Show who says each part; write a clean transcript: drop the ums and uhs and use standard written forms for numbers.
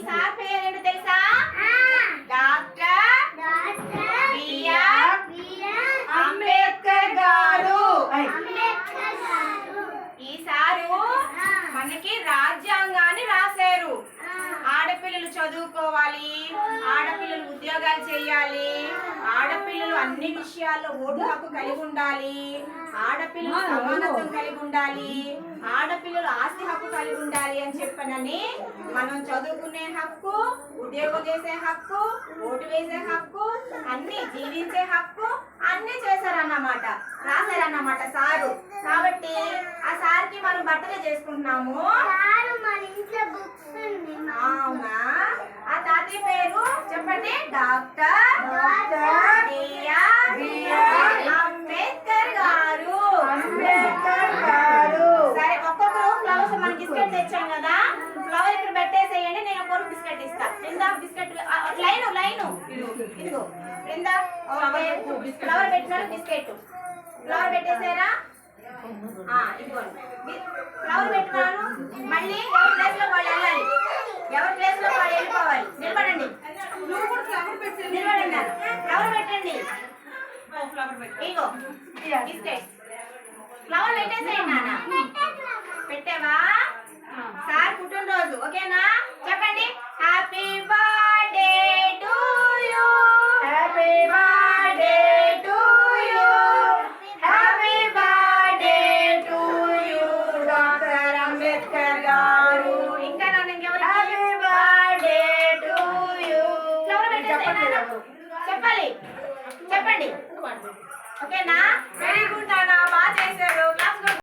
Speaker 1: Sir పేరేంటో తెలుసా? Doctor BR Ambedkar గారు. ఈ సారు మనకి రాజ్యాంగాన్ని రాశారు. ఆడపిల్లలు చదువుకోవాలి, ఆడపిల్లలు ఉద్యోగాలు చేయాలి, ఆడపిల్లలు అన్ని విషయాల్లో ఓటు హక్కు కలిగి ఉండాలి, ఆడపిల్లలు సమానత్వం కలిగి ఉండాలి, ఆడపిల్లలు ఆస్తి హక్కు కలిగి ఉండాలి అని చెప్పనని మనం చదువుకునే హక్కు, ఉద్యోగం చేసే హక్కు, ఓటు వేసే హక్కు, అన్ని జీవించే హక్కు అన్ని చేశారన్నమాట, రాశారన్నమాట సారు. కాబట్టి ఆ సార్కి మనం బట్టలు చేసుకుంటున్నాము. అవునా? ఆ తాతయ్య పేరు చెప్పండి. డాక్టర్ బిఆర్ అంబేద్కర్ గారు. సరే, ఒక్కొక్కరు ఫ్లవర్స్ మనం బిస్కెట్ తెచ్చాం కదా, ఫ్లవర్ ఇక్కడ పెట్టేసేయండి. నేను ఒక్కొక్క బిస్కెట్ ఇస్తా. ఇందా బిస్కెట్ లైను లైను ఇదిగో ఇందా. ఫ్లవర్ పెట్టినారు, బిస్కెట్ ఫ్లవర్ పెట్టేసారా? ఇదిగోండి ఫ్లవర్ పెట్టినాను. మళ్ళీ ఎవరి ప్లేస్ లో వాళ్ళు వెళ్ళాలి, ఎవరి ప్లేస్ లో వాళ్ళు వెళ్ళిపోవాలి. నిలబడండి, నిలబడండి, ఫ్లవర్ పెట్టండి. ఇగో బిస్కెట్ ఫ్లవర్ పెట్టేసేయండి నాన్న. పెట్టావా? సార్ పుట్టినరోజు ఓకేనా? చెప్పండి. Happy birthday to you, happy birthday to you, happy birthday to you doctor Ambedkar గారు. ఇంకా నన్ను ఇంకెవరు? Happy birthday to you. Flower పెట్టేసేయండి, చెప్పాలి, చెప్పండి ఓకేనా?